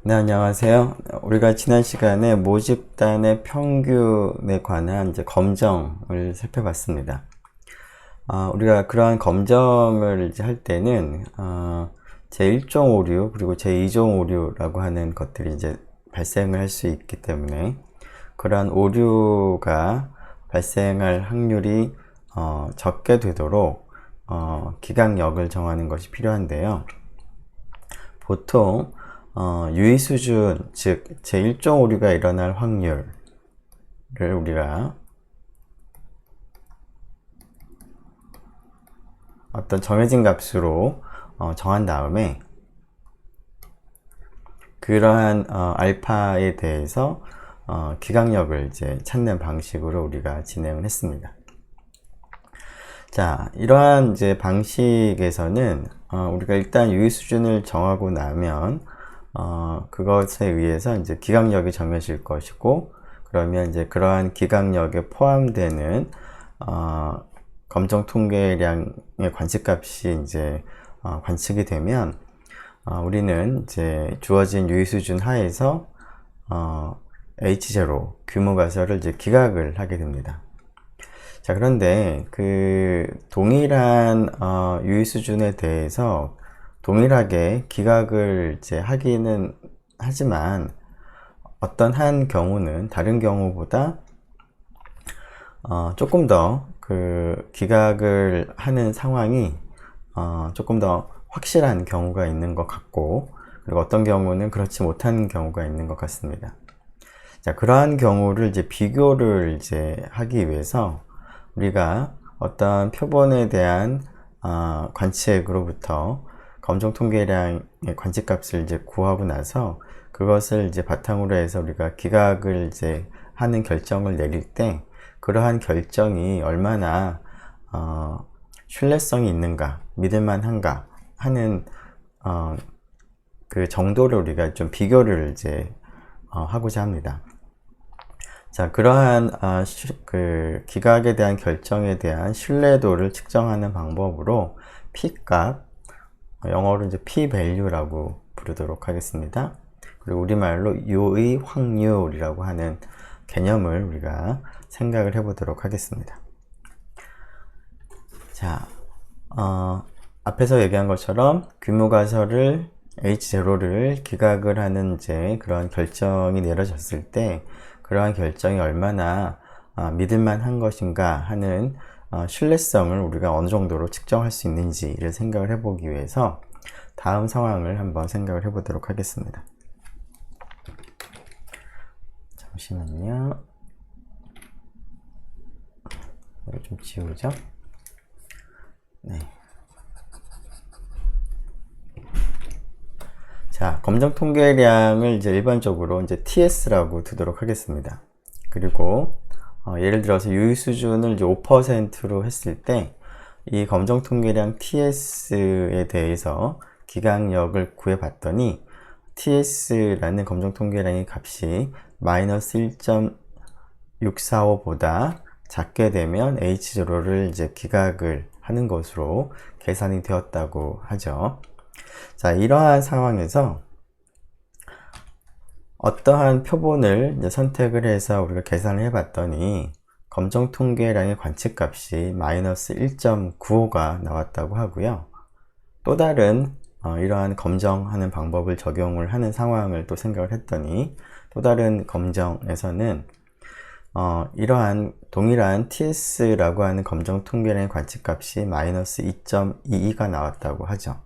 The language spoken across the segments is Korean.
네, 안녕하세요. 우리가 지난 시간에 모집단의 평균에 관한 이제 검정을 살펴봤습니다. 우리가 그러한 검정을 이제 할 때는, 제1종 오류, 그리고 제2종 오류라고 하는 것들이 이제 발생을 할 수 있기 때문에, 그러한 오류가 발생할 확률이, 적게 되도록, 기각력을 정하는 것이 필요한데요. 보통 유의 수준, 즉 제1종 오류가 일어날 확률을 우리가 어떤 정해진 값으로 정한 다음에 그러한 알파에 대해서 기각력을 이제 찾는 방식으로 우리가 진행을 했습니다. 자, 이러한 이제 방식에서는 우리가 일단 유의 수준을 정하고 나면 그것에 의해서 이제 기각력이 정해질 것이고, 그러면 이제 그러한 기각력에 포함되는 검정 통계량의 관측값이 이제 관측이 되면 우리는 이제 주어진 유의 수준 하에서 H0 규모 가설을 이제 기각을 하게 됩니다. 자, 그런데 그 동일한 유의 수준에 대해서 동일하게 기각을 이제 하기는 하지만 어떤 한 경우는 다른 경우보다 조금 더 그 기각을 하는 상황이 조금 더 확실한 경우가 있는 것 같고, 그리고 어떤 경우는 그렇지 못한 경우가 있는 것 같습니다. 자, 그러한 경우를 이제 비교를 이제 하기 위해서 우리가 어떤 표본에 대한 관측으로부터 검정 통계량의 관측값을 이제 구하고 나서 그것을 이제 바탕으로 해서 우리가 기각을 이제 하는 결정을 내릴 때 그러한 결정이 얼마나 신뢰성이 있는가, 믿을만한가 하는 그 정도를 우리가 좀 비교를 이제 하고자 합니다. 자, 그러한 그 기각에 대한 결정에 대한 신뢰도를 측정하는 방법으로 P값, 영어로 이제 P-value라고 부르도록 하겠습니다. 그리고 우리말로 유의 확률이라고 하는 개념을 우리가 생각을 해보도록 하겠습니다. 자, 앞에서 얘기한 것처럼 규모 가설을 H0를 기각을 하는 이제 그런 결정이 내려졌을 때 그러한 결정이 얼마나 믿을만한 것인가 하는 신뢰성을 우리가 어느 정도로 측정할 수 있는지를 생각을 해보기 위해서 다음 상황을 한번 생각을 해보도록 하겠습니다. 잠시만요. 이거 좀 지우죠. 네. 자, 검정 통계량을 이제 일반적으로 이제 TS라고 두도록 하겠습니다. 그리고 예를 들어서 유의 수준을 이제 5%로 했을 때 이 검정 통계량 TS에 대해서 기각력을 구해봤더니 TS라는 검정 통계량의 값이 마이너스 1.645보다 작게 되면 H0를 이제 기각을 하는 것으로 계산이 되었다고 하죠. 자, 이러한 상황에서 어떠한 표본을 이제 선택을 해서 우리가 계산을 해봤더니 검정 통계량의 관측값이 마이너스 1.95가 나왔다고 하고요. 또 다른 이러한 검정하는 방법을 적용을 하는 상황을 또 생각을 했더니 또 다른 검정에서는 이러한 동일한 TS라고 하는 검정 통계량의 관측값이 마이너스 2.22가 나왔다고 하죠.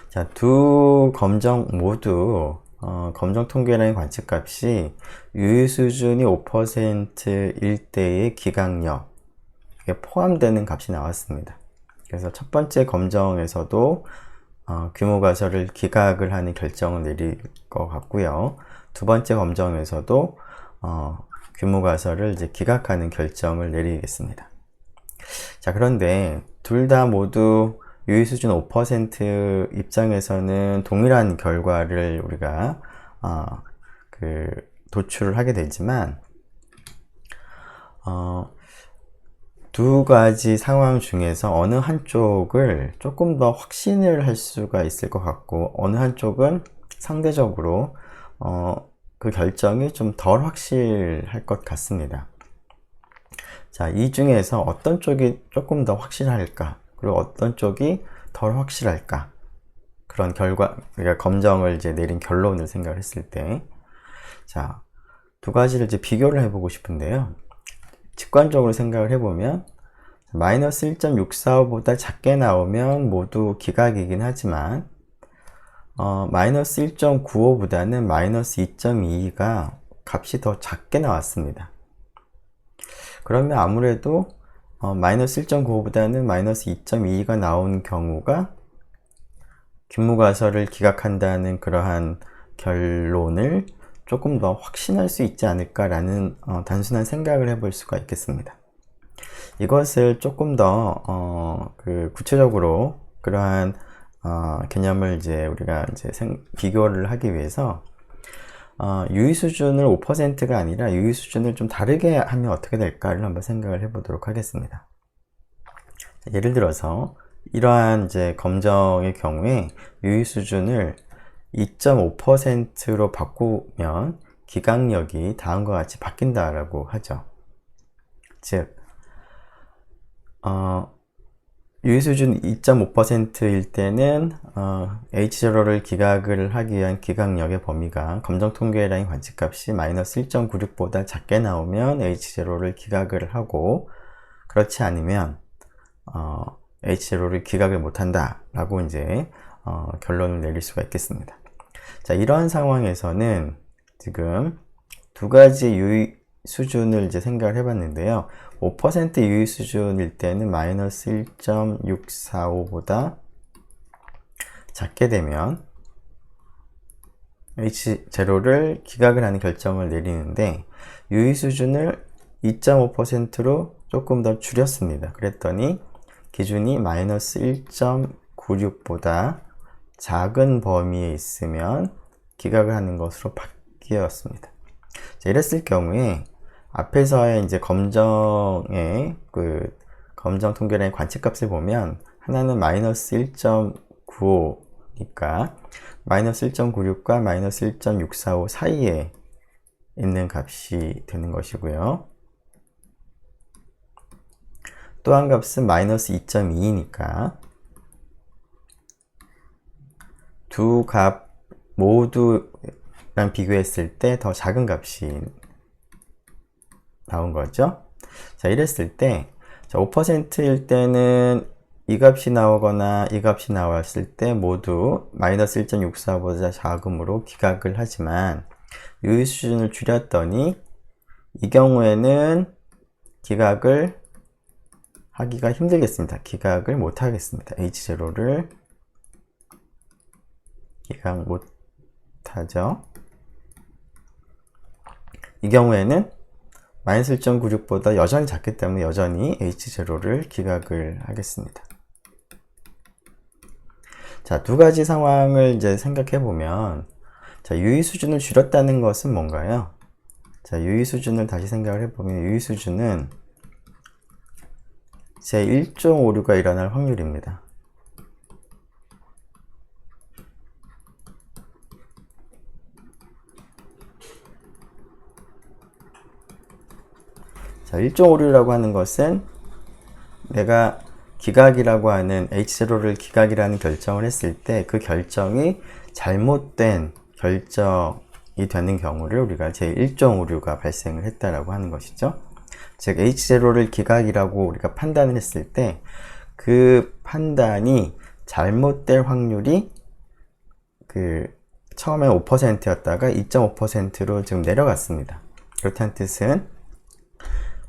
자, 두 검정 모두 검정 통계량의 관측값이 유의 수준이 5%일 때의 기각력에 포함되는 값이 나왔습니다. 그래서 첫 번째 검정에서도 규모 가설을 기각을 하는 결정을 내릴 것 같고요. 두 번째 검정에서도 규모 가설을 이제 기각하는 결정을 내리겠습니다. 자, 그런데 둘 다 모두 유의 수준 5% 입장에서는 동일한 결과를 우리가 도출을 하게 되지만 두 가지 상황 중에서 어느 한쪽을 조금 더 확신을 할 수가 있을 것 같고 어느 한쪽은 상대적으로 그 결정이 좀 덜 확실할 것 같습니다. 자, 이 중에서 어떤 쪽이 조금 더 확실할까? 그리고 어떤 쪽이 덜 확실할까? 그런 결과, 그러니까 검정을 이제 내린 결론을 생각을 했을 때, 자, 두 가지를 이제 비교를 해보고 싶은데요. 직관적으로 생각을 해보면, 마이너스 1.645보다 작게 나오면 모두 기각이긴 하지만, 마이너스 1.95보다는 마이너스 2.22가 값이 더 작게 나왔습니다. 그러면 아무래도 마이너스 1.95보다는 마이너스 2.22가 나온 경우가 규모가설을 기각한다는 그러한 결론을 조금 더 확신할 수 있지 않을까라는 단순한 생각을 해볼 수가 있겠습니다. 이것을 조금 더 구체적으로 그러한 개념을 이제 우리가 이제 비교를 하기 위해서 유의 수준을 5%가 아니라 유의 수준을 좀 다르게 하면 어떻게 될까를 한번 생각을 해보도록 하겠습니다. 예를 들어서 이러한 이제 검정의 경우에 유의 수준을 2.5%로 바꾸면 기각력이 다음과 같이 바뀐다라고 하죠. 즉, 유의 수준 2.5%일 때는 H0를 기각을 하기 위한 기각력의 범위가 검정 통계 라인 관측값이 마이너스 1.96보다 작게 나오면 H0를 기각을 하고, 그렇지 않으면 H0를 기각을 못한다 라고 이제 결론을 내릴 수가 있겠습니다. 자, 이러한 상황에서는 지금 두 가지 유의 수준을 이제 생각을 해봤는데요. 5% 유의 수준일 때는 마이너스 1.645보다 작게 되면 H0를 기각을 하는 결정을 내리는데, 유의 수준을 2.5%로 조금 더 줄였습니다. 그랬더니 기준이 마이너스 1.96보다 작은 범위에 있으면 기각을 하는 것으로 바뀌었습니다. 자, 이랬을 경우에 앞에서의 이제 검정의 검정 통계라인 관측값을 보면 하나는 마이너스 1.95니까 마이너스 1.96과 마이너스 1.645 사이에 있는 값이 되는 것이고요. 또 한 값은 마이너스 2.2니까 두 값 모두랑 비교했을 때 더 작은 값이 나온 거죠. 자, 이랬을 때 5%일 때는 이 값이 나오거나 이 값이 나왔을 때 모두 마이너스 1.64보다 작음으로 기각을 하지만, 유의 수준을 줄였더니 이 경우에는 기각을 하기가 힘들겠습니다. 기각을 못 하겠습니다. H0를 기각 못 하죠. 이 경우에는 마이너스 1.96보다 여전히 작기 때문에 여전히 H0를 기각을 하겠습니다. 자, 두 가지 상황을 이제 생각해 보면, 자, 유의 수준을 줄였다는 것은 뭔가요? 자, 유의 수준을 다시 생각을 해보면, 유의 수준은 제 1종 오류가 일어날 확률입니다. 자, 1종 오류라고 하는 것은 내가 기각이라고 하는 H0를 기각이라는 결정을 했을 때 그 결정이 잘못된 결정이 되는 경우를 우리가 제1종 오류가 발생을 했다라고 하는 것이죠. 즉, H0를 기각이라고 우리가 판단을 했을 때 그 판단이 잘못될 확률이 처음에 5%였다가 2.5%로 지금 내려갔습니다. 그렇다는 뜻은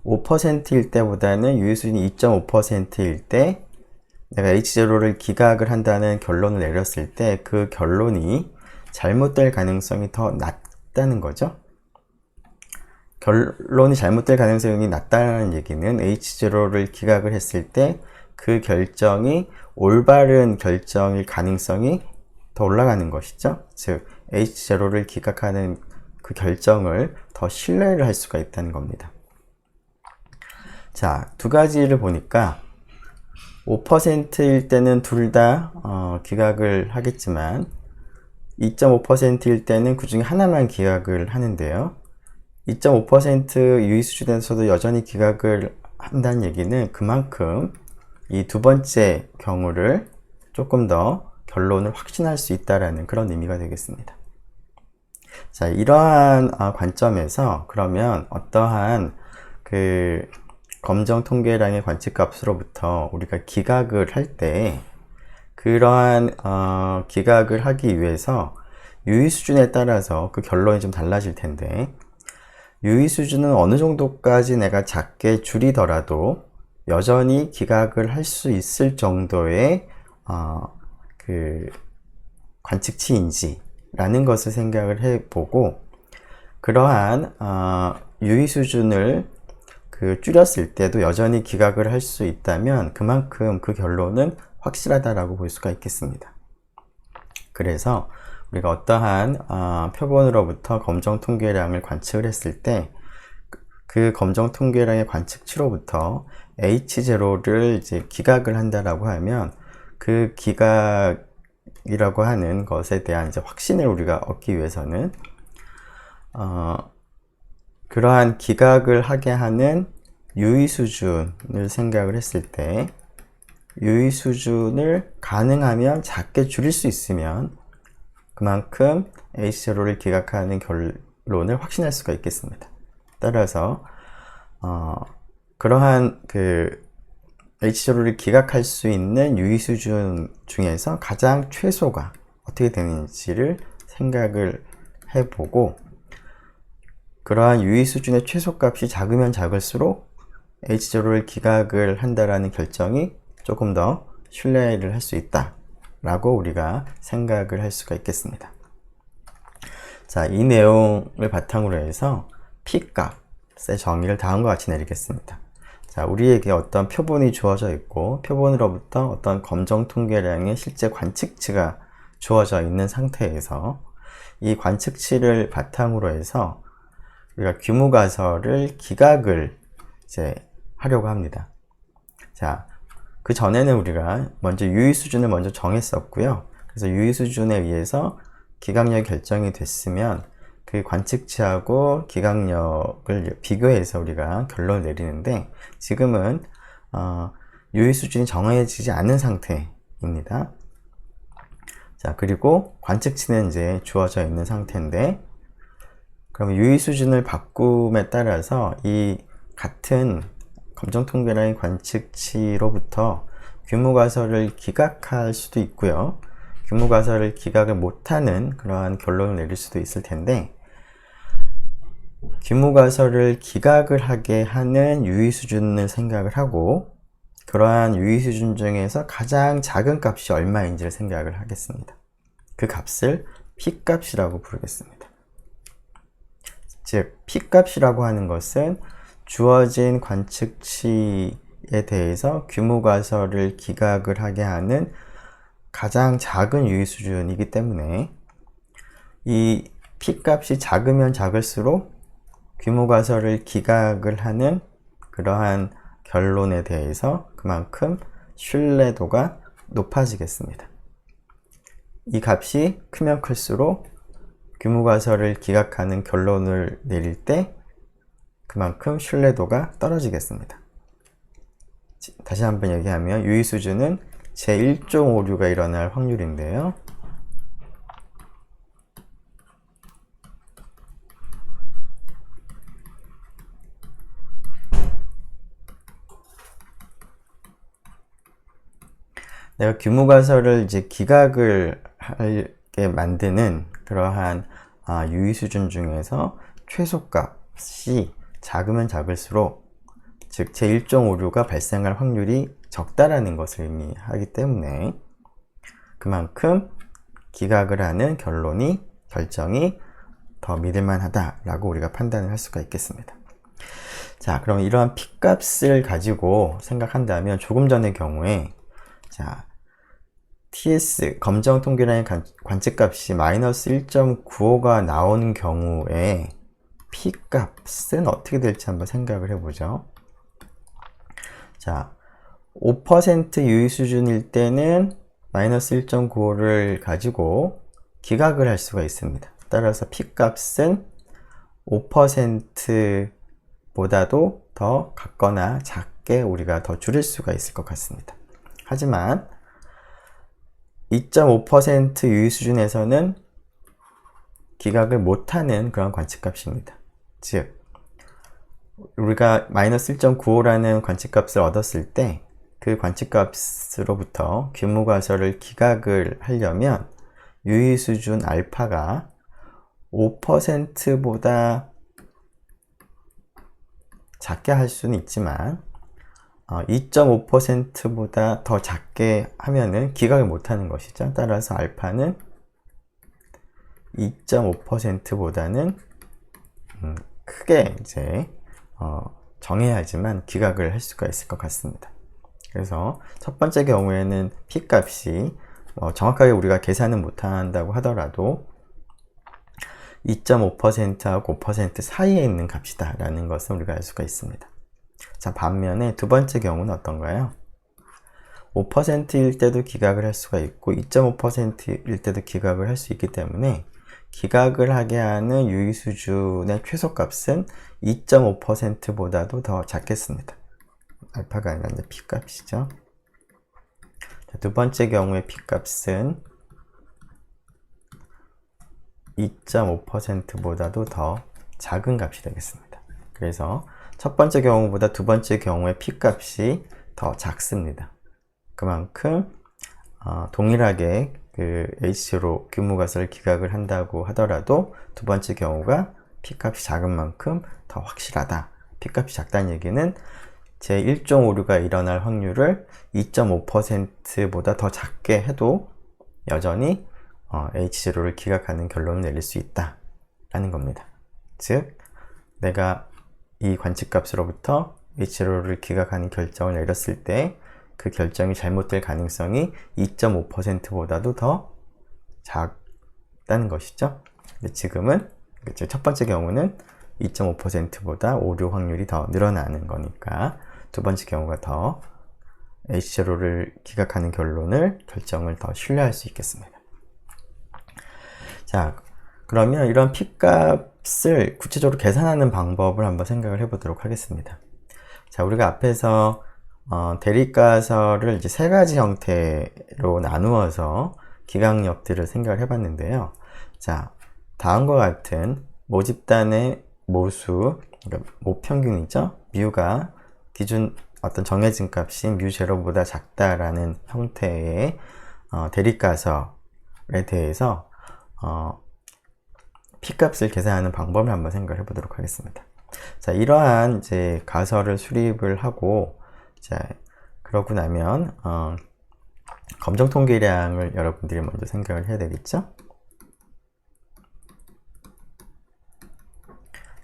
5%일 때보다는 유의 수준이 2.5%일 때 내가 H0를 기각을 한다는 결론을 내렸을 때 그 결론이 잘못될 가능성이 더 낮다는 거죠. 결론이 잘못될 가능성이 낮다는 얘기는 H0를 기각을 했을 때 그 결정이 올바른 결정일 가능성이 더 올라가는 것이죠. 즉, H0를 기각하는 그 결정을 더 신뢰를 할 수가 있다는 겁니다. 자, 두 가지를 보니까 5%일 때는 둘 다 기각을 하겠지만 2.5%일 때는 그 중에 하나만 기각을 하는데요. 2.5% 유의 수준에서도 여전히 기각을 한다는 얘기는 그만큼 이 두 번째 경우를 조금 더 결론을 확신할 수 있다라는 그런 의미가 되겠습니다. 자, 이러한 관점에서 그러면 어떠한 그 검정 통계량의 관측값으로부터 우리가 기각을 할 때 그러한 기각을 하기 위해서 유의 수준에 따라서 그 결론이 좀 달라질 텐데, 유의 수준은 어느 정도까지 내가 작게 줄이더라도 여전히 기각을 할 수 있을 정도의 그 관측치인지라는 것을 생각을 해보고, 그러한 유의 수준을 줄였을 때도 여전히 기각을 할 수 있다면 그만큼 그 결론은 확실하다라고 볼 수가 있겠습니다. 그래서 우리가 어떠한 표본으로부터 검정 통계량을 관측을 했을 때 그 검정 통계량의 관측치로부터 H0를 이제 기각을 한다라고 하면 그 기각이라고 하는 것에 대한 이제 확신을 우리가 얻기 위해서는 그러한 기각을 하게 하는 유의 수준을 생각을 했을 때 유의 수준을 가능하면 작게 줄일 수 있으면 그만큼 H0를 기각하는 결론을 확신할 수가 있겠습니다. 따라서 그러한 H0를 기각할 수 있는 유의 수준 중에서 가장 최소가 어떻게 되는지를 생각을 해보고, 그러한 유의 수준의 최소값이 작으면 작을수록 H0를 기각을 한다라는 결정이 조금 더 신뢰를 할 수 있다 라고 우리가 생각을 할 수가 있겠습니다. 자, 이 내용을 바탕으로 해서 P값의 정의를 다음과 같이 내리겠습니다. 자, 우리에게 어떤 표본이 주어져 있고 표본으로부터 어떤 검정 통계량의 실제 관측치가 주어져 있는 상태에서 이 관측치를 바탕으로 해서 우리가 규모가설을 기각을 이제 하려고 합니다. 자, 그 전에는 우리가 먼저 유의 수준을 먼저 정했었고요. 그래서 유의 수준에 의해서 기각력이 결정이 됐으면 그 관측치하고 기각력을 비교해서 우리가 결론을 내리는데, 지금은 유의 수준이 정해지지 않은 상태입니다. 자, 그리고 관측치는 이제 주어져 있는 상태인데, 그럼 유의 수준을 바꿈에 따라서 이 같은 검정 통계량의 관측치로부터 규모가설을 기각할 수도 있고요. 규모가설을 기각을 못하는 그러한 결론을 내릴 수도 있을 텐데, 규모가설을 기각을 하게 하는 유의 수준을 생각을 하고, 그러한 유의 수준 중에서 가장 작은 값이 얼마인지를 생각을 하겠습니다. 그 값을 P값이라고 부르겠습니다. 즉, P값이라고 하는 것은 주어진 관측치에 대해서 규모가설을 기각을 하게 하는 가장 작은 유의 수준이기 때문에 이 P값이 작으면 작을수록 규모가설을 기각을 하는 그러한 결론에 대해서 그만큼 신뢰도가 높아지겠습니다. 이 값이 크면 클수록 규모가설을 기각하는 결론을 내릴 때 그만큼 신뢰도가 떨어지겠습니다. 다시 한번 얘기하면 유의 수준은 제1종 오류가 일어날 확률인데요. 내가 규모가설을 이제 기각을 하게 만드는 그러한 유의 수준 중에서 최소값이 작으면 작을수록, 즉 제1종 오류가 발생할 확률이 적다라는 것을 의미하기 때문에 그만큼 기각을 하는 결정이 더 믿을만하다라고 우리가 판단을 할 수가 있겠습니다. 자, 그럼 이러한 P값을 가지고 생각한다면 조금 전의 경우에, 자, TS 검정 통계량의 관측값이 마이너스 1.95가 나오는 경우에 P값은 어떻게 될지 한번 생각을 해보죠. 자, 5% 유의 수준일 때는 마이너스 1.95를 가지고 기각을 할 수가 있습니다. 따라서 P값은 5%보다도 더 같거나 작게 우리가 더 줄일 수가 있을 것 같습니다. 하지만 2.5% 유의 수준에서는 기각을 못하는 그런 관측값입니다. 즉 우리가 마이너스 1.95라는 관측값을 얻었을 때 그 관측값으로부터 규모가설을 기각을 하려면 유의 수준 알파가 5%보다 작게 할 수는 있지만 2.5%보다 더 작게 하면은 기각을 못하는 것이죠. 따라서 알파는 2.5%보다는 크게 이제 정해야지만 기각을 할 수가 있을 것 같습니다. 그래서 첫 번째 경우에는 P값이 정확하게 우리가 계산은 못한다고 하더라도 2.5%하고 5% 사이에 있는 값이다 라는 것을 우리가 알 수가 있습니다. 자, 반면에 두 번째 경우는 어떤가요? 5%일 때도 기각을 할 수가 있고 2.5%일 때도 기각을 할 수 있기 때문에 기각을 하게 하는 유의 수준의 최소값은 2.5%보다도 더 작겠습니다. 알파가 아니라 이제 P값이죠. 자, 두 번째 경우의 P값은 2.5%보다도 더 작은 값이 되겠습니다. 그래서 첫 번째 경우보다 두 번째 경우의 P값이 더 작습니다. 그만큼 동일하게 그 H0 규모가설을 기각을 한다고 하더라도 두 번째 경우가 P값이 작은 만큼 더 확실하다. P값이 작다는 얘기는 제1종 오류가 일어날 확률을 2.5%보다 더 작게 해도 여전히 H0를 기각하는 결론을 내릴 수 있다 라는 겁니다. 즉 내가 이 관측값으로부터 H0를 기각하는 결정을 내렸을 때 그 결정이 잘못될 가능성이 2.5%보다도 더 작다는 것이죠. 근데 지금은 첫 번째 경우는 2.5%보다 오류 확률이 더 늘어나는 거니까 두 번째 경우가 더 H0를 기각하는 결정을 더 신뢰할 수 있겠습니다. 자, 그러면 이런 P값을 구체적으로 계산하는 방법을 한번 생각을 해보도록 하겠습니다. 자, 우리가 앞에서 대립가설을 이제 세 가지 형태로 나누어서 기각력들을 생각을 해봤는데요. 자, 다음과 같은 모집단의 모수, 그러니까 모평균이죠. 뮤가 기준 어떤 정해진 값인 뮤0보다 작다라는 형태의 대립가설에 대해서 P값을 계산하는 방법을 한번 생각을 해보도록 하겠습니다. 자, 이러한 이제 가설을 수립을 하고, 자, 그러고 나면, 검정 통계량을 여러분들이 먼저 생각을 해야 되겠죠?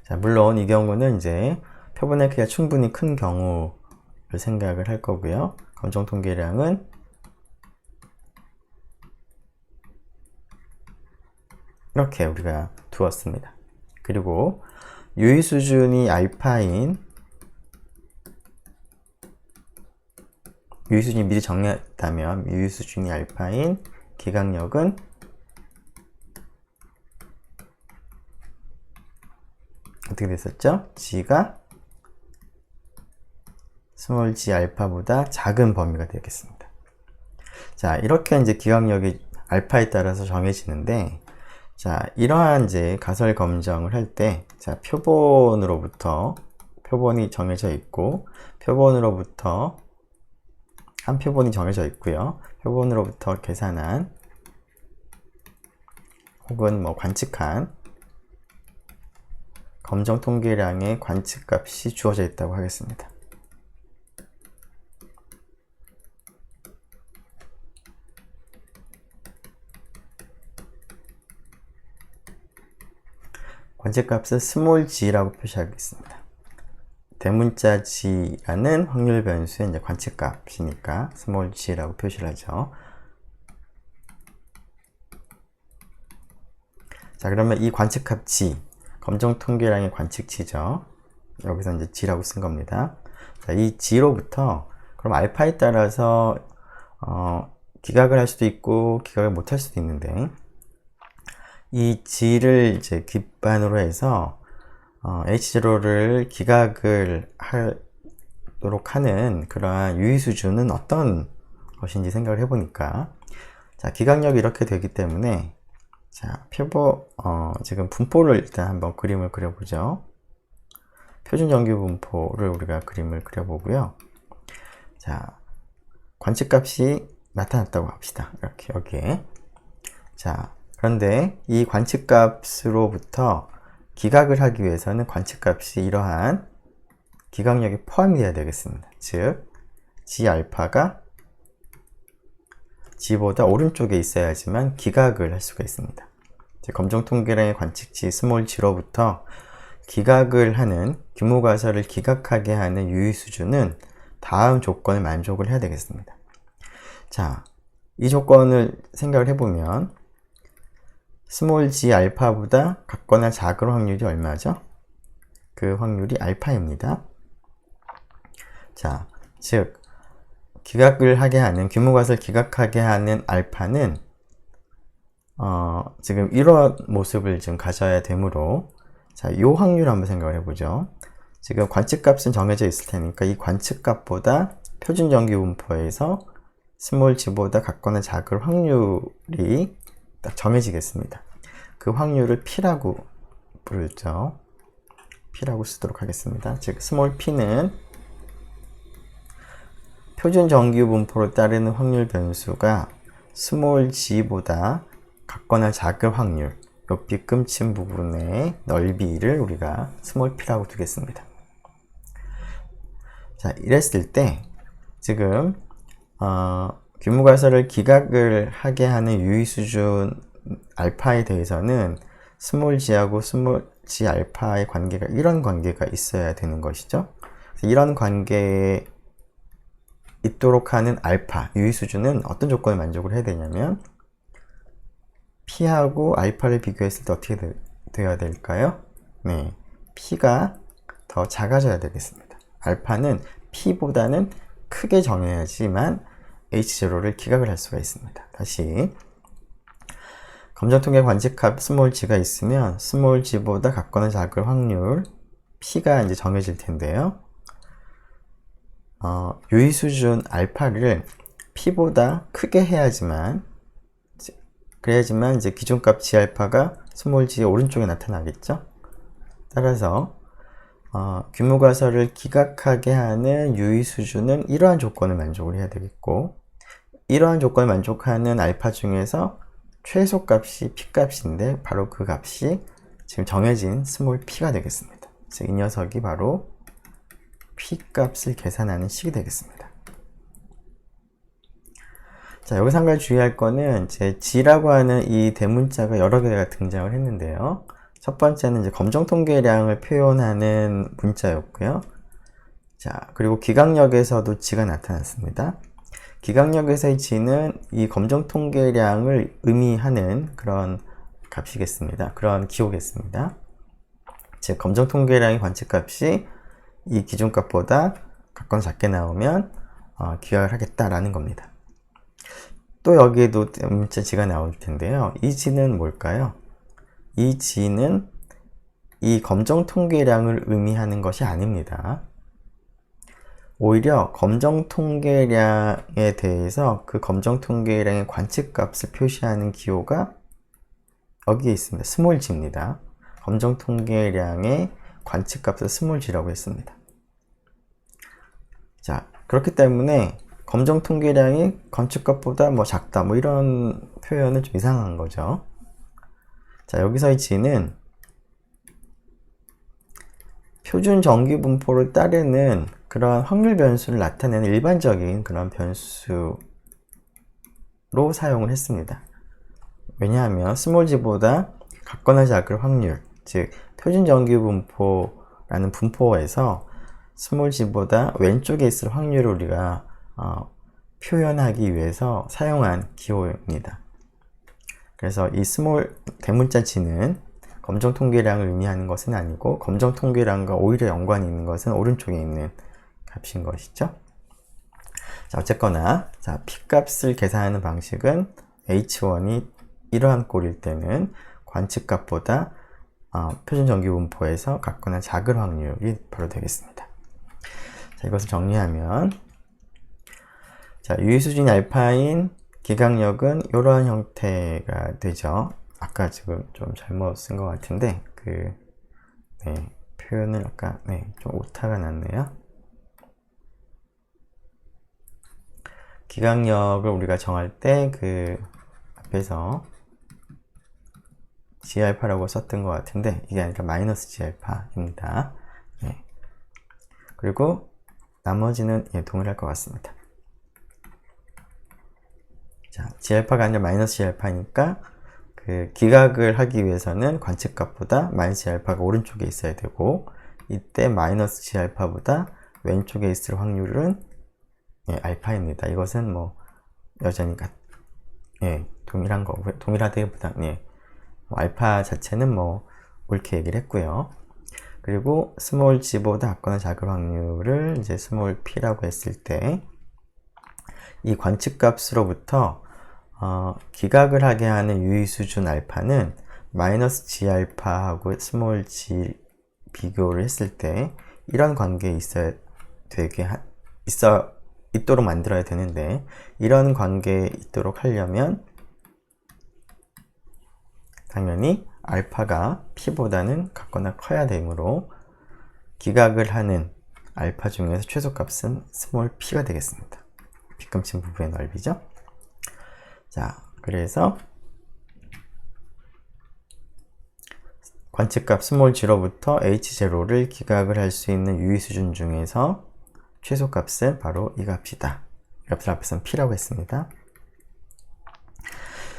자, 물론 이 경우는 이제 표본의 크기가 충분히 큰 경우를 생각을 할 거고요. 검정 통계량은 이렇게 우리가 두었습니다. 그리고 유의 수준이 알파인 유의 수준이 미리 정했다면 유의 수준이 알파인 기각력은 어떻게 됐었죠? G가 스몰 g 알파보다 작은 범위가 되겠습니다. 자, 이렇게 이제 기각력이 알파에 따라서 정해지는데, 자, 이러한 이제 가설 검정을 할 때, 자, 표본이 정해져 있고, 표본으로부터 한 표본이 정해져 있고요. 표본으로부터 계산한 혹은 뭐 관측한 검정 통계량의 관측값이 주어져 있다고 하겠습니다. 관측값은 스몰 g라고 표시하겠습니다. 대문자 g라는 확률 변수의 이제 관측값이니까 스몰 g라고 표시를 하죠. 자, 그러면 이 관측값 g, 검정 통계량의 관측치죠. 여기서 이제 g라고 쓴 겁니다. 자, 이 g로부터 그럼 알파에 따라서 기각을 할 수도 있고 기각을 못 할 수도 있는데, 이 G를 이제 기반으로 해서 H0를 기각을 하도록 하는 그러한 유의 수준은 어떤 것인지 생각을 해보니까, 자, 기각력이 이렇게 되기 때문에, 자, 지금 분포를 일단 한번 그림을 그려보죠. 표준 정규 분포를 우리가 그림을 그려보고요. 자, 관측값이 나타났다고 합시다. 이렇게 여기에. 자, 그런데 이 관측값으로부터 기각을 하기 위해서는 관측값이 이러한 기각력이 포함이 되어야 되겠습니다. 즉, G알파가 G보다 오른쪽에 있어야지만 기각을 할 수가 있습니다. 검정 통계량의 관측치 스몰 g로부터 기각을 하는 규모가설을 기각하게 하는 유의 수준은 다음 조건을 만족을 해야 되겠습니다. 자, 이 조건을 생각을 해보면 스몰 g 알파보다 같거나 작을 확률이 얼마죠? 그 확률이 알파입니다. 자, 즉 기각을 하게 하는 규모가설을 기각하게 하는 알파는 지금 이런 모습을 지금 가져야 되므로, 자, 이 확률 한번 생각을 해보죠. 지금 관측값은 정해져 있을 테니까 이 관측값보다 표준 정규 분포에서 스몰 g보다 같거나 작을 확률이 딱 정해지겠습니다. 그 확률을 P라고 부르죠. P라고 쓰도록 하겠습니다. 즉 스몰 P는 표준 정규 분포로 따르는 확률 변수가 스몰 g보다 같거나 작을 확률, 옆뒤 끔침 부분의 넓이를 우리가 스몰 p라고 두겠습니다. 자, 이랬을 때 지금 규모가설을 기각을 하게 하는 유의 수준 알파에 대해서는 스몰 g하고 스몰 g 알파의 관계가 이런 관계가 있어야 되는 것이죠. 이런 관계에 있도록 하는 알파 유의 수준은 어떤 조건을 만족을 해야 되냐면, P하고 알파를 비교했을 때 어떻게 되어야 될까요? 네, P가 더 작아져야 되겠습니다. 알파는 P보다는 크게 정해야지만 H0를 기각을 할 수가 있습니다. 다시 검정통계 관측값 스몰 g가 있으면 스몰 g보다 같거나 작을 확률 P가 이제 정해질 텐데요. 유의 수준 알파를 P보다 크게 해야지만, 그래야지만 이제 기준값 G알파가 스몰 g의 오른쪽에 나타나겠죠. 따라서 규모가설을 기각하게 하는 유의 수준은 이러한 조건을 만족을 해야 되겠고, 이러한 조건을 만족하는 알파 중에서 최소값이 P값인데 바로 그 값이 지금 정해진 스몰 P가 되겠습니다. 즉 이 녀석이 바로 P값을 계산하는 식이 되겠습니다. 자, 여기서 한 가지 주의할 거는 이제 G라고 하는 이 대문자가 여러 개가 등장을 했는데요. 첫 번째는 이제 검정 통계량을 표현하는 문자였고요. 자, 그리고 기각력에서도 G가 나타났습니다. 기각력에서의 G는 이 검정 통계량을 의미하는 그런 값이겠습니다. 그런 기호겠습니다. 즉, 검정 통계량의 관측값이 이 기준값보다 같거나 작게 나오면 기각을 하겠다라는 겁니다. 또 여기에도 문자 G가 나올 텐데요. 이 G는 뭘까요? 이 G는 이 검정 통계량을 의미하는 것이 아닙니다. 오히려 검정 통계량에 대해서 그 검정 통계량의 관측값을 표시하는 기호가 여기에 있습니다. 스몰 g입니다. 검정 통계량의 관측값을 스몰 g라고 했습니다. 자, 그렇기 때문에 검정 통계량이 관측값보다 뭐 작다, 뭐 이런 표현은 좀 이상한 거죠. 자, 여기서의 g는 표준 정규 분포를 따르는 그러한 확률 변수를 나타내는 일반적인 그런 변수로 사용을 했습니다. 왜냐하면 스몰 g보다 같거나 작을 확률, 즉 표준 정규 분포라는 분포에서 스몰 g보다 왼쪽에 있을 확률을 우리가 표현하기 위해서 사용한 기호입니다. 그래서 이 스몰 대문자 g는 검정 통계량을 의미하는 것은 아니고, 검정 통계량과 오히려 연관이 있는 것은 오른쪽에 있는 값인 것이죠. 자, 어쨌거나 자, P값을 계산하는 방식은 H1이 이러한 꼴일 때는 관측값보다 표준정규분포에서 같거나 작을 확률이 바로 되겠습니다. 자, 이것을 정리하면, 자, 유의수준 알파인 기각력은 이러한 형태가 되죠. 아까 지금 좀 잘못 쓴 것 같은데, 표현을 아까, 좀 오타가 났네요. 기각력을 우리가 정할 때, 앞에서 G알파라고 썼던 것 같은데, 이게 아니라 마이너스 G알파입니다. 그리고 나머지는 동일할 것 같습니다. 자, G알파가 아니라 마이너스 G알파니까 기각을 하기 위해서는 관측값보다 마이너스 G알파가 오른쪽에 있어야 되고, 이때 마이너스 G알파보다 왼쪽에 있을 확률은 알파입니다. 이것은 뭐 여전히 동일한 거고요. 동일하다기보다 알파 자체는 뭐 옳게 얘기를 했고요. 그리고 스몰 g보다 같거나 작을 확률을 이제 스몰 p라고 했을 때, 이 관측값으로부터 기각을 하게 하는 유의수준 알파는 마이너스 g 알파하고 스몰 g 비교를 했을 때 이런 관계에 있도록 만들어야 되는데, 이런 관계에 있도록 하려면 당연히 알파가 p보다는 같거나 커야 되므로 기각을 하는 알파 중에서 최소값은 스몰 p가 되겠습니다. 빗금친 부분의 넓이죠. 자, 그래서 관측값 스몰 0부터 h0를 기각을 할 수 있는 유의수준 중에서 최소값은 바로 이 값이다. 이 값을 앞에서는 p라고 했습니다.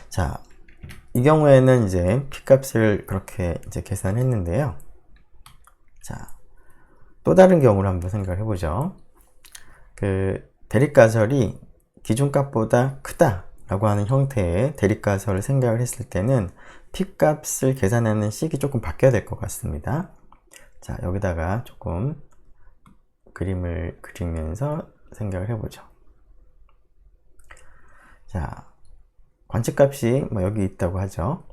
자, 이 경우에는 이제 p값을 그렇게 이제 계산했는데요. 자, 또 다른 경우를 한번 생각을 해보죠. 대립가설이 기준값보다 크다라고 하는 형태의 대립가설을 생각을 했을 때는 p값을 계산하는 식이 조금 바뀌어야 될 것 같습니다. 자, 여기다가 조금 그림을 그리면서 생각을 해보죠. 자, 관측값이 여기 있다고 하죠.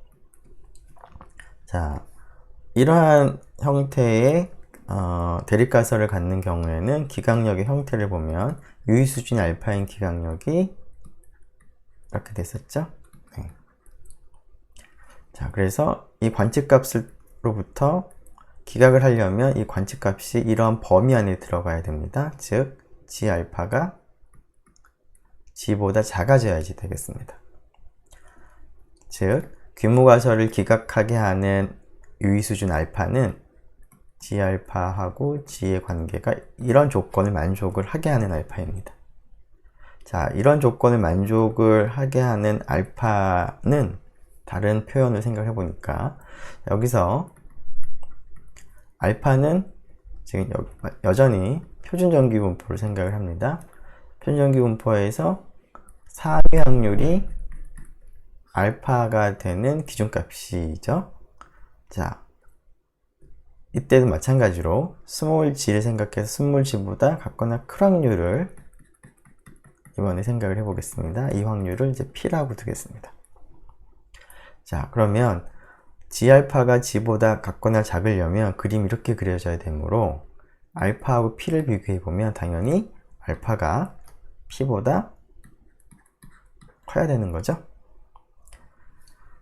자, 이러한 형태의 대립가설을 갖는 경우에는 기각력의 형태를 보면 유의수준 알파인 기각력이 이렇게 됐었죠. 자, 그래서 이 관측값으로부터 기각을 하려면 이 관측값이 이러한 범위 안에 들어가야 됩니다. 즉, G 알파가 G보다 작아져야지 되겠습니다. 즉, 규모가설을 기각하게 하는 유의수준 알파는 G 알파하고 G의 관계가 이런 조건을 만족을 하게 하는 알파입니다. 자, 이런 조건을 만족을 하게 하는 알파는 다른 표현을 생각해 보니까, 여기서 알파는 지금 여전히 표준정규분포를 생각을 합니다. 표준정규분포에서 상위 확률이 알파가 되는 기준값이죠. 자, 이때도 마찬가지로 스몰 g를 생각해서 스몰 g보다 같거나 큰 확률을 이번에 생각을 해보겠습니다. 이 확률을 이제 p라고 두겠습니다. 자, 그러면 G알파가 G보다 같거나 작으려면 그림이 이렇게 그려져야 되므로 알파하고 p를 비교해보면 당연히 알파가 p보다 커야 되는 거죠.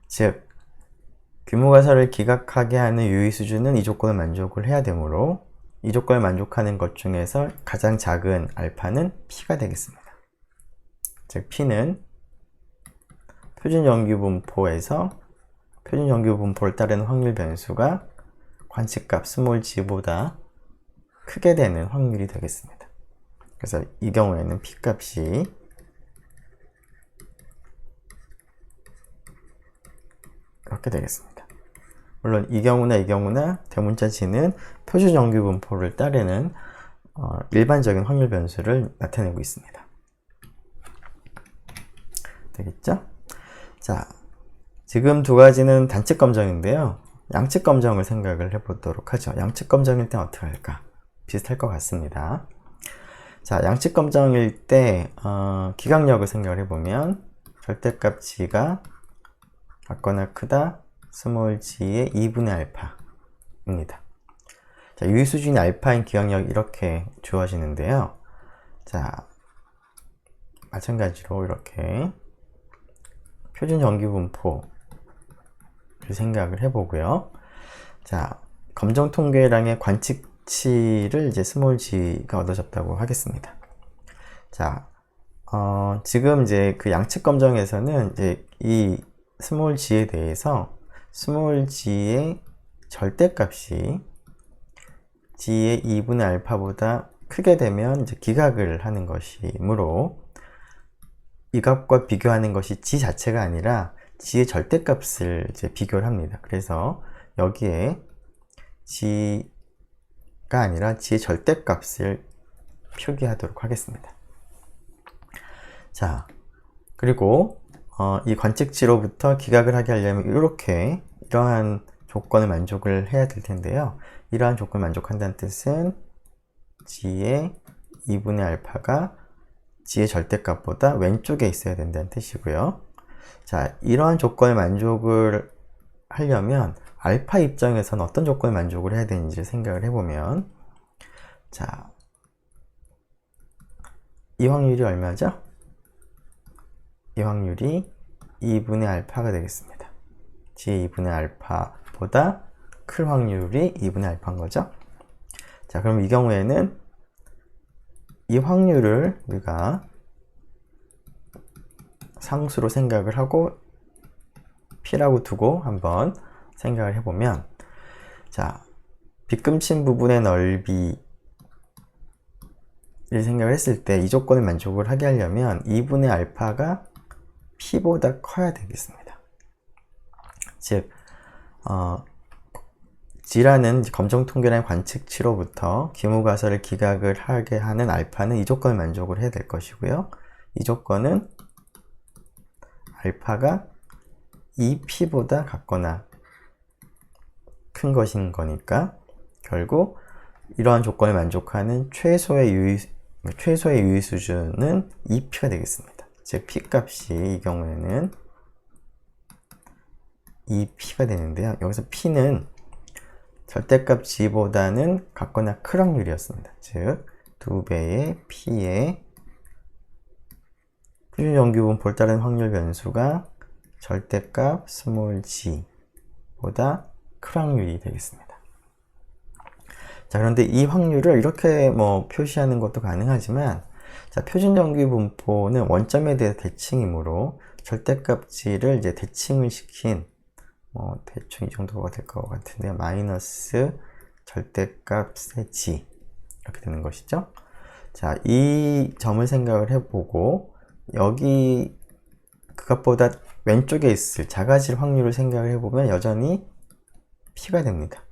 즉, 규모가설을 기각하게 하는 유의수준은 이 조건을 만족을 해야 되므로 이 조건을 만족하는 것 중에서 가장 작은 알파는 p가 되겠습니다. 즉, p는 표준정규분포에서 표준정규분포를 따르는 확률 변수가 관측값 스몰 g보다 크게 되는 확률이 되겠습니다. 그래서 이 경우에는 p값이 이렇게 되겠습니다. 물론 이 경우나 대문자 g는 표준정규분포를 따르는 일반적인 확률 변수를 나타내고 있습니다. 되겠죠? 자, 지금 두 가지는 단측 검정인데요. 양측 검정을 생각을 해보도록 하죠. 양측 검정일 때 어떻게 할까? 비슷할 것 같습니다. 자, 양측 검정일 때 기각력을 생각을 해보면 절대값 g가 같거나 크다, 스몰 g의 2분의 알파입니다. 자, 유의 수준이 알파인 기억력 이렇게 주어지는데요. 자, 마찬가지로 이렇게 표준 정규 분포를 생각을 해보고요. 자, 검정 통계량의 관측치를 이제 스몰 g가 얻어졌다고 하겠습니다. 자, 지금 이제 그 양측 검정에서는 이제 이 스몰 g에 대해서 스몰 g의 절대값이 g의 2분의 알파보다 크게 되면 이제 기각을 하는 것이므로 이 값과 비교하는 것이 g 자체가 아니라 g의 절대값을 이제 비교를 합니다. 그래서 여기에 g가 아니라 g의 절대값을 표기하도록 하겠습니다. 자, 그리고 이 관측치로부터 기각을 하게 하려면 이러한 조건을 만족을 해야 될 텐데요. 이러한 조건을 만족한다는 뜻은 g의 2분의 알파가 g의 절대값보다 왼쪽에 있어야 된다는 뜻이고요. 자, 이러한 조건을 만족을 하려면 알파 입장에서는 어떤 조건을 만족을 해야 되는지 생각을 해보면, 자, 이 확률이 얼마죠? 이 확률이 2분의 알파가 되겠습니다. g의 2분의 알파보다 클 확률이 2분의 알파인 거죠. 자, 그럼 이 경우에는 이 확률을 우리가 상수로 생각을 하고 p라고 두고 한번 생각을 해보면, 자, 빗금친 부분의 넓이를 생각을 했을 때 이 조건을 만족을 하게 하려면 2분의 알파가 p보다 커야 되겠습니다. 즉, g라는 검정 통계량 관측치로부터 기무가설을 기각을 하게 하는 알파는 이 조건을 만족을 해야 될 것이고요. 이 조건은 알파가 2p보다 같거나 큰 것인 거니까 결국 이러한 조건을 만족하는 최소의 유의 수준은 2p가 되겠습니다. 즉 p 값이 이 경우에는 2p가 되는데요. 여기서 p는 절대값 g보다는 같거나 클 확률이었습니다. 즉 2배의 p의 표준 정규 분포를 따른 확률 변수가 절대값 스몰 g보다 클 확률이 되겠습니다. 자, 그런데 이 확률을 이렇게 표시하는 것도 가능하지만, 자, 표준 정규 분포는 원점에 대해 대칭이므로 절대값 g를 이제 대칭을 시킨 대충 이 정도가 될 것 같은데요. 마이너스 절대값의 g 이렇게 되는 것이죠. 자, 이 점을 생각을 해보고 여기 그것보다 왼쪽에 있을 작아질 확률을 생각을 해보면 여전히 p가 됩니다.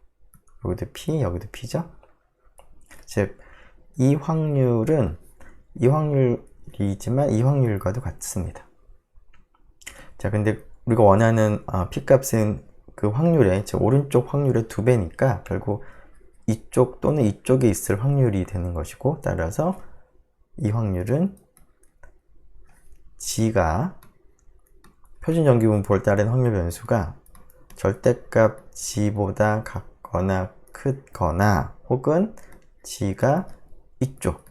여기도 p, 여기도 p죠. 즉, 이 확률은 이 확률이지만 이 확률과도 같습니다. 자, 근데 우리가 원하는 p 값은 그 확률의, 즉 오른쪽 확률의 2배니까 결국 이쪽 또는 이쪽에 있을 확률이 되는 것이고, 따라서 이 확률은 g가 표준 정규 분포를 따른 확률 변수가 절대값 g보다 같거나 크거나 혹은 g가 이쪽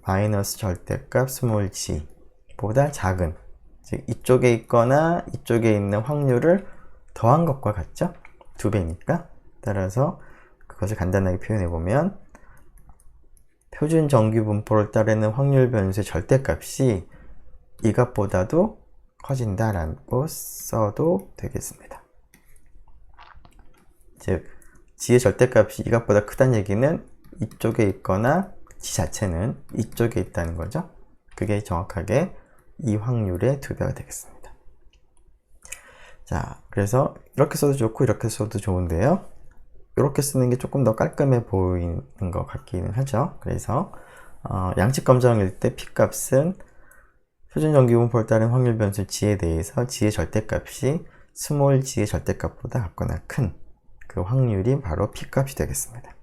마이너스 절대값 스몰 g보다 작은, 즉 이쪽에 있거나 이쪽에 있는 확률을 더한 것과 같죠? 2배니까. 따라서 그것을 간단하게 표현해 보면 표준 정규 분포를 따르는 확률 변수의 절대값이 이 값보다도 커진다라고 써도 되겠습니다. 즉, g의 절대값이 이 값보다 크다는 얘기는 이쪽에 있거나 g 자체는 이쪽에 있다는 거죠. 그게 정확하게 이 확률의 2배가 되겠습니다. 자, 그래서 이렇게 써도 좋고 이렇게 써도 좋은데요. 이렇게 쓰는 게 조금 더 깔끔해 보이는 것 같기는 하죠. 그래서 양측 검정일 때 p 값은 표준 정규 분포를 따른 확률 변수 g에 대해서 g의 절대값이 스몰 g의 절대값보다 같거나 큰 그 확률이 바로 p 값이 되겠습니다.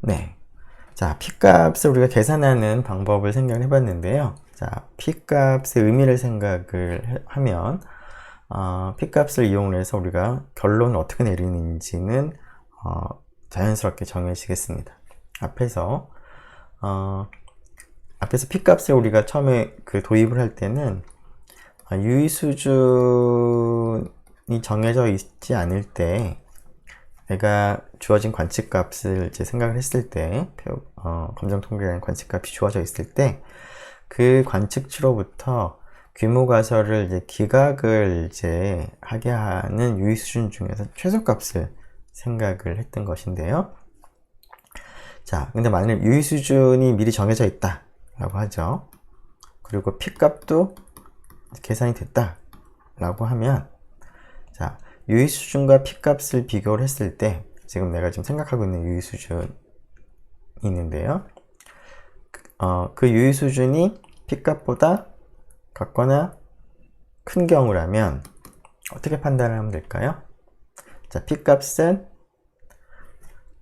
네. 자, p 값을 우리가 계산하는 방법을 생각해 봤는데요. 자, P값의 의미를 생각을 하면 P값을 이용해서 우리가 결론을 어떻게 내리는지는 자연스럽게 정해지겠습니다. 앞에서 P값을 우리가 처음에 도입을 할 때는 유의 수준이 정해져 있지 않을 때, 내가 주어진 관측값을 이제 생각을 했을 때, 검정통계라는 관측값이 주어져 있을 때, 그 관측치로부터 규모가설을 이제 기각을 이제 하게 하는 유의 수준 중에서 최소값을 생각을 했던 것인데요. 자, 근데 만일 유의 수준이 미리 정해져 있다 라고 하죠. 그리고 P값도 계산이 됐다 라고 하면, 자, 유의 수준과 P값을 비교를 했을 때, 지금 내가 지금 생각하고 있는 유의 수준이 있는데요. 그 유의 수준이 P값보다 같거나 큰 경우라면 어떻게 판단을 하면 될까요? 자, P값은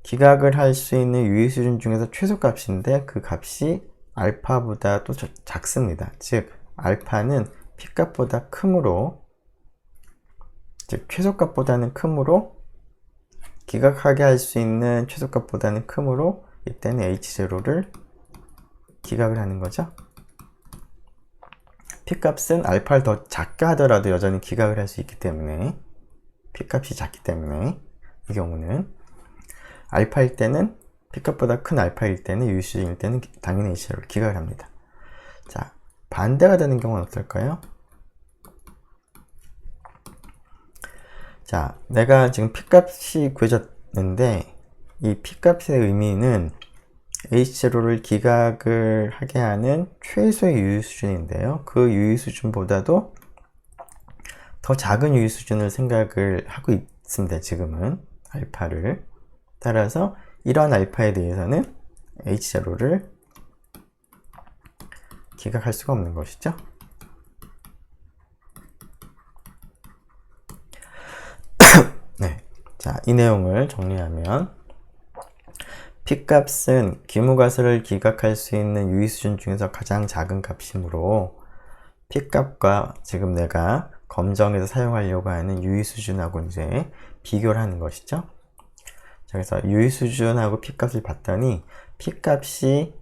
기각을 할 수 있는 유의 수준 중에서 최소값인데, 그 값이 알파보다 또 작습니다. 즉, 알파는 P값보다 크므로, 즉 최소값보다는 크므로, 기각하게 할 수 있는 최소값보다는 크므로, 이때는 H0를 기각을 하는 거죠. P값은 알파를 더 작게 하더라도 여전히 기각을 할 수 있기 때문에, P값이 작기 때문에, 이 경우는 알파일 때는, P값보다 큰 알파일 때는, 유의 수준일 때는 당연히 H0를 기각을 합니다. 자, 반대가 되는 경우는 어떨까요? 자, 내가 지금 P값이 구해졌는데, 이 P값의 의미는 H0를 기각을 하게 하는 최소의 유의 수준인데요. 그 유의 수준보다도 더 작은 유의 수준을 생각을 하고 있습니다. 지금은 알파를. 따라서 이러한 알파에 대해서는 H0를 기각할 수가 없는 것이죠. 네. 자, 이 내용을 정리하면, P값은 기무가설을 기각할 수 있는 유의 수준 중에서 가장 작은 값이므로, P값과 지금 내가 검정에서 사용하려고 하는 유의 수준하고 이제 비교를 하는 것이죠. 자, 그래서 유의 수준하고 P값을 봤더니, P값이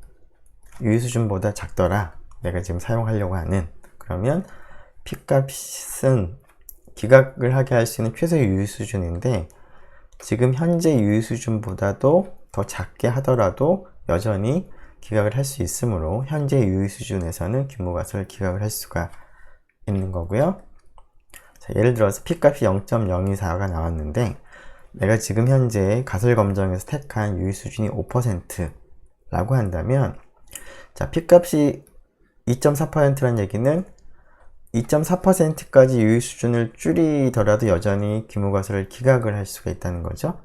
유의 수준보다 작더라. 내가 지금 사용하려고 하는. 그러면 P값은 기각을 하게 할 수 있는 최소의 유의 수준인데, 지금 현재 유의 수준보다도 더 작게 하더라도 여전히 기각을 할 수 있으므로, 현재 유의 수준에서는 규모가설을 기각을 할 수가 있는 거고요. 자, 예를 들어서 P값이 0.024가 나왔는데, 내가 지금 현재 가설 검정에서 택한 유의 수준이 5%라고 한다면, 자, P값이 2.4%라는 얘기는 2.4%까지 유의 수준을 줄이더라도 여전히 규모가설을 기각을 할 수가 있다는 거죠.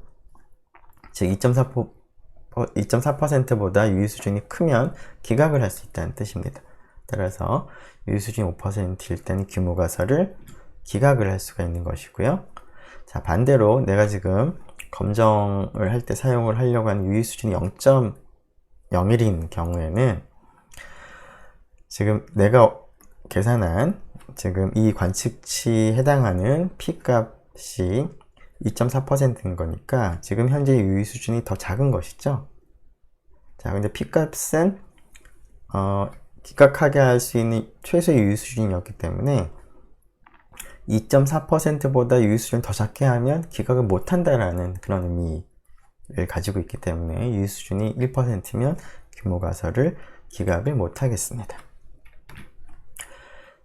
즉 2.4%보다 유의 수준이 크면 기각을 할 수 있다는 뜻입니다. 따라서 유의 수준이 5%일 때는 규모가설을 기각을 할 수가 있는 것이고요. 자, 반대로 내가 지금 검정을 할 때 사용을 하려고 하는 유의 수준이 0.01인 경우에는, 지금 내가 계산한 지금 이 관측치에 해당하는 P값이 2.4%인 거니까 지금 현재 유의 수준이 더 작은 것이죠. 자, 근데 P값은 기각하게 할 수 있는 최소의 유의 수준이었기 때문에 2.4%보다 유의 수준을 더 작게 하면 기각을 못한다라는 그런 의미를 가지고 있기 때문에, 유의 수준이 1%면 규모가설을 기각을 못하겠습니다.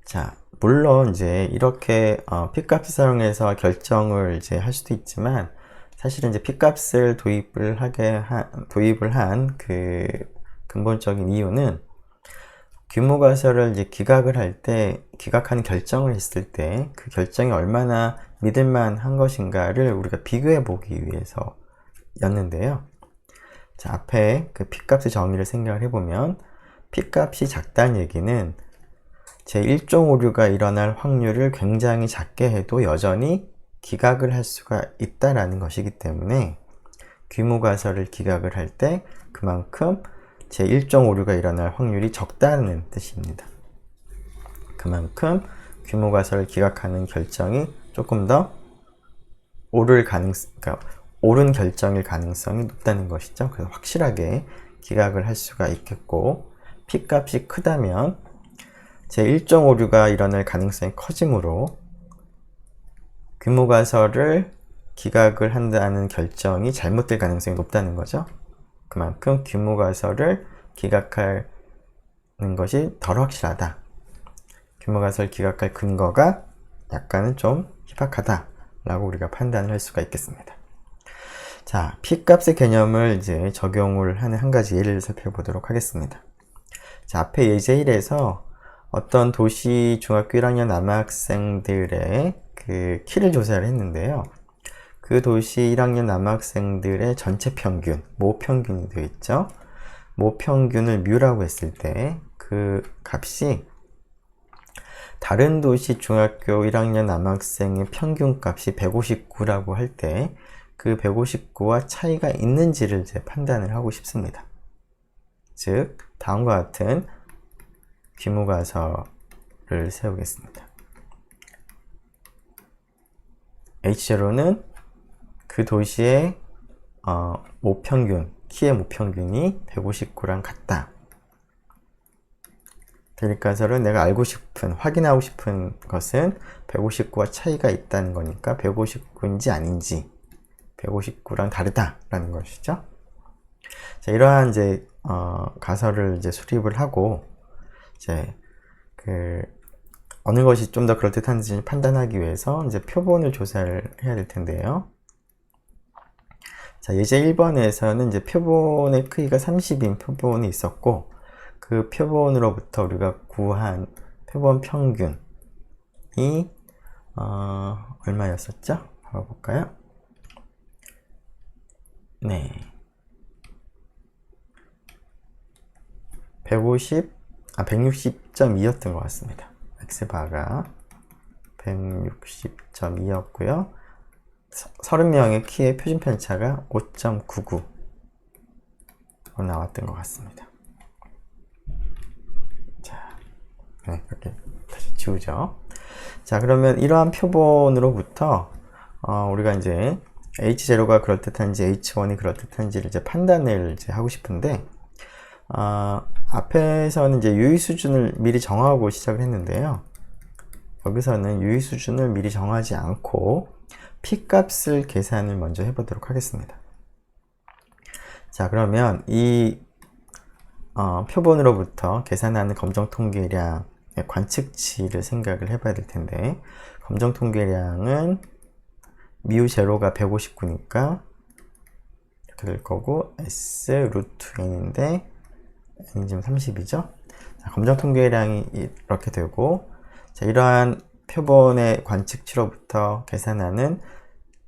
자, 물론 이제 이렇게 P값을 사용해서 결정을 이제 할 수도 있지만, 사실은 이제 P값을 도입을 한 그 근본적인 이유는, 규모가설을 이제 기각을 할 때, 기각하는 결정을 했을 때 그 결정이 얼마나 믿을만한 것인가를 우리가 비교해 보기 위해서였는데요. 자, 앞에 그 P값의 정의를 생각을 해보면, P값이 작다는 얘기는 제1종 오류가 일어날 확률을 굉장히 작게 해도 여전히 기각을 할 수가 있다라는 것이기 때문에, 규모가설을 기각을 할 때 그만큼 제1종 오류가 일어날 확률이 적다는 뜻입니다. 그만큼 규모가설을 기각하는 결정이 조금 더 그러니까 옳은 결정일 가능성이 높다는 것이죠. 그래서 확실하게 기각을 할 수가 있겠고, P값이 크다면 제1종 오류가 일어날 가능성이 커지므로 규모가설을 기각을 한다는 결정이 잘못될 가능성이 높다는 거죠. 그만큼 규모가설을 기각하는 것이 덜 확실하다. 규모가설 기각할 근거가 약간은 좀 희박하다 라고 우리가 판단을 할 수가 있겠습니다. 자, P값의 개념을 이제 적용을 하는 한 가지 예를 살펴보도록 하겠습니다. 자, 앞에 예제 1에서 어떤 도시 중학교 1학년 남학생들의 그 키를 조사를 했는데요. 그 도시 1학년 남학생들의 전체 평균, 모평균이 되어 있죠. 모평균을 뮤라고 했을 때 그 값이 다른 도시 중학교 1학년 남학생의 평균 값이 159라고 할 때 그 159와 차이가 있는지를 이제 판단을 하고 싶습니다. 즉, 다음과 같은 규모가설을 세우겠습니다. H0는 그 도시의 모평균, 키의 모평균이 159랑 같다. 대립가설은 내가 확인하고 싶은 것은 159와 차이가 있다는 거니까 159인지 아닌지 159랑 다르다라는 것이죠. 자, 이러한 이제 가설을 이제 수립을 하고 이제 어느 것이 좀 더 그럴듯한지 판단하기 위해서 이제 표본을 조사를 해야 될 텐데요. 자, 예제 1번에서는 이제 표본의 크기가 30인 표본이 있었고, 그 표본으로부터 우리가 구한 표본 평균이 얼마였었죠? 봐볼까요? 네, 160.2였던 것 같습니다. X바가 160.2였고요. 30명의 키의 표준 편차가 5.99로 나왔던 것 같습니다. 자, 네, 이렇게 다시 지우죠. 자, 그러면 이러한 표본으로부터 우리가 이제 H0가 그럴듯한지 H1이 그럴듯한지를 이제 판단을 이제 하고 싶은데, 앞에서는 이제 유의 수준을 미리 정하고 시작을 했는데요. 여기서는 유의 수준을 미리 정하지 않고 P값을 계산을 먼저 해보도록 하겠습니다. 자, 그러면 이 표본으로부터 계산하는 검정통계량의 관측치를 생각을 해봐야 될 텐데, 검정통계량은 μ0가 159니까 이렇게 될 거고, S 루트 n인데 n이 지금 30이죠. 자, 검정통계량이 이렇게 되고, 자, 이러한 표본의 관측치로부터 계산하는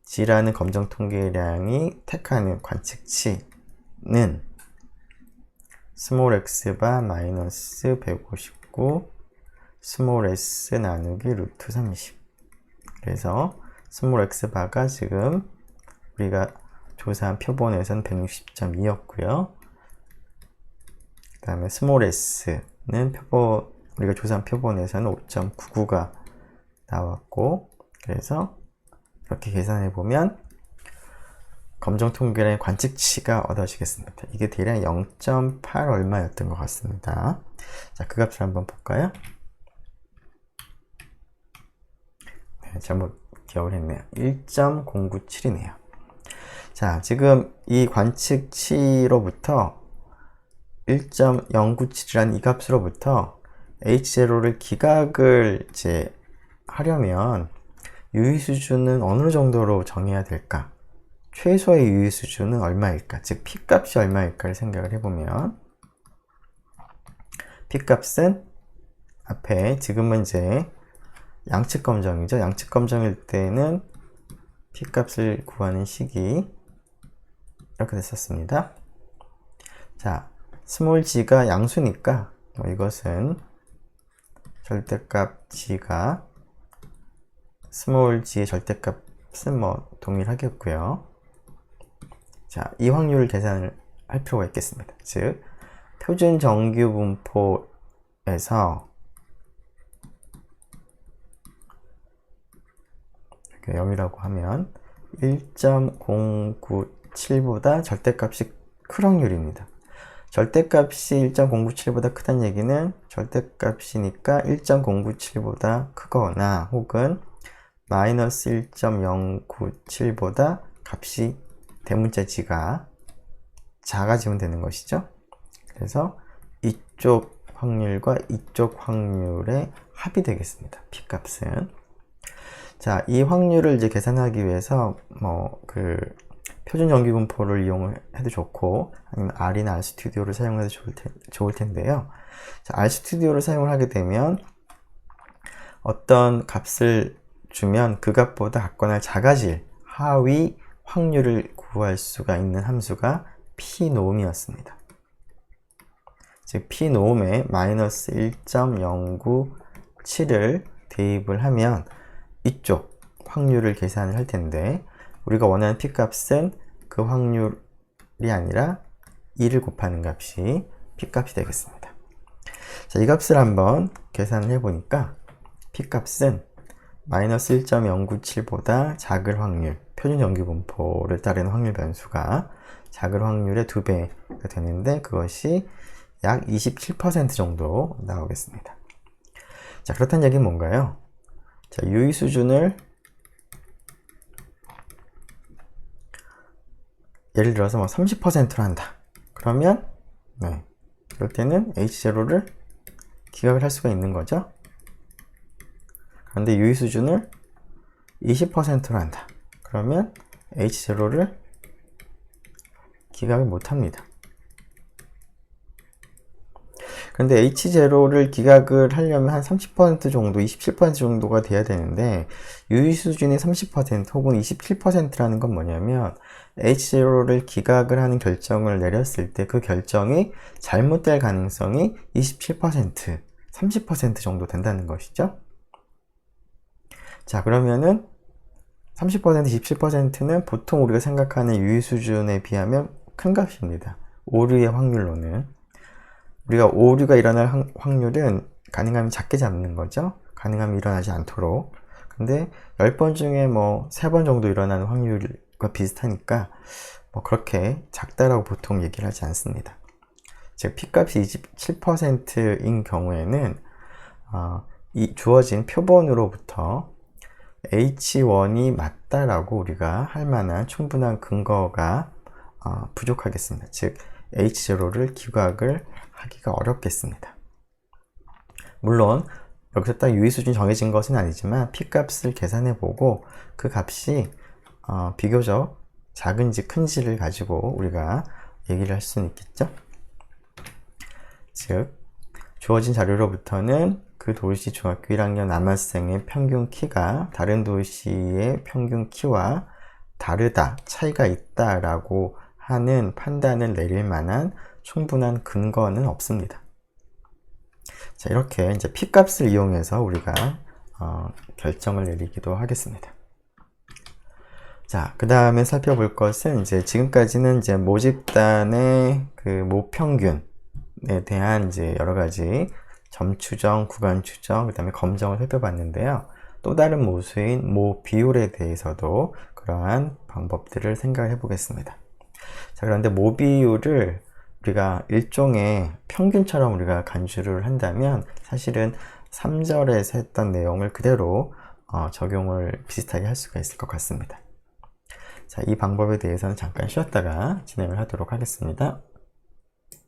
G라는 검정통계량이 택하는 관측치는 스몰 x바 마이너스 159 스몰 s 나누기 루트 30. 그래서 스몰 x바가 지금 우리가 조사한 표본에서는 160.2였고요. 그 다음에 스몰 s는 우리가 조사한 표본에서는 5.99가 나왔고, 그래서 이렇게 계산해 보면 검정통계량의 관측치가 얻어지겠습니다. 이게 대략 0.8 얼마였던 것 같습니다. 자, 그 값을 한번 볼까요? 네, 잘못 기억을 했네요. 1.097이네요. 자, 지금 이 관측치로부터 1.097이라는 이 값으로부터 H0를 기각을 이제 하려면 유의 수준은 어느 정도로 정해야 될까? 최소의 유의 수준은 얼마일까? 즉 P값이 얼마일까를 생각을 해보면, P값은 앞에 지금은 이제 양측 검정이죠. 양측 검정일 때는 P값을 구하는 식이 이렇게 됐었습니다. 자, 스몰 g가 양수니까 이것은 절대값 g가 스몰 g의 절대값은 동일하겠고요. 자, 이 확률을 계산을 할 필요가 있겠습니다. 즉, 표준 정규 분포에서 0이라고 하면 1.097보다 절대값이 클 확률입니다. 절대값이 1.097보다 크다는 얘기는 절대값이니까 1.097보다 크거나 혹은 마이너스 1.097보다 값이 대문자 g가 작아지면 되는 것이죠. 그래서 이쪽 확률과 이쪽 확률의 합이 되겠습니다. P값은. 자, 이 확률을 이제 계산하기 위해서 표준 정기분포를 이용해도 좋고 아니면 R이나 RStudi오를 사용해도 좋을 텐데요. 자, RStudio를 사용을 하게 되면 어떤 값을 주면 그 값보다 같거나 작아질 하위 확률을 구할 수가 있는 함수가 p노음이었습니다. 즉 p노음에 마이너스 1.097을 대입을 하면 이쪽 확률을 계산을 할 텐데 우리가 원하는 p값은 그 확률이 아니라 2를 곱하는 값이 p값이 되겠습니다. 자, 이 값을 한번 계산을 해보니까 p값은 마이너스 1.097보다 작을 확률, 표준 정기분포를 따르는 확률 변수가 작을 확률의 2배가 되는데 그것이 약 27% 정도 나오겠습니다. 자, 그렇다는 얘기는 뭔가요? 자, 유의 수준을 예를 들어서 30%로 한다. 그러면 그럴 때는 H0를 기각을 할 수가 있는 거죠. 그런데 유의 수준을 20%로 한다. 그러면 H0를 기각을 못 합니다. 그런데 H0를 기각을 하려면 한 30% 정도, 27% 정도가 돼야 되는데 유의 수준이 30% 혹은 27%라는 건 뭐냐면 H0를 기각을 하는 결정을 내렸을 때 그 결정이 잘못될 가능성이 27%, 30% 정도 된다는 것이죠. 자, 그러면은 30%, 27%는 보통 우리가 생각하는 유의 수준에 비하면 큰 값입니다. 오류의 확률로는. 우리가 오류가 일어날 확률은 가능하면 작게 잡는 거죠. 가능하면 일어나지 않도록. 근데 10번 중에 3번 정도 일어나는 확률과 비슷하니까 그렇게 작다라고 보통 얘기를 하지 않습니다. 즉 P값이 27%인 경우에는 이 주어진 표본으로부터 H1이 맞다라고 우리가 할 만한 충분한 근거가 부족하겠습니다. 즉 H0를 기각을 하기가 어렵겠습니다. 물론 여기서 딱 유의 수준이 정해진 것은 아니지만 P값을 계산해 보고 그 값이 비교적 작은지 큰지를 가지고 우리가 얘기를 할 수는 있겠죠. 즉 주어진 자료로부터는 그 도시 중학교 1학년 남학생의 평균 키가 다른 도시의 평균 키와 다르다, 차이가 있다라고 하는 판단을 내릴 만한 충분한 근거는 없습니다. 자, 이렇게 이제 P값을 이용해서 우리가 결정을 내리기도 하겠습니다. 자, 그 다음에 살펴볼 것은 이제 지금까지는 이제 모집단의 그 모평균에 대한 이제 여러 가지 점 추정, 구간 추정, 그 다음에 검정을 살펴봤는데요. 또 다른 모수인 모 비율에 대해서도 그러한 방법들을 생각해 보겠습니다. 자, 그런데 모 비율을 우리가 일종의 평균처럼 우리가 간주를 한다면 사실은 3절에서 했던 내용을 그대로 적용을 비슷하게 할 수가 있을 것 같습니다. 자, 이 방법에 대해서는 잠깐 쉬었다가 진행을 하도록 하겠습니다.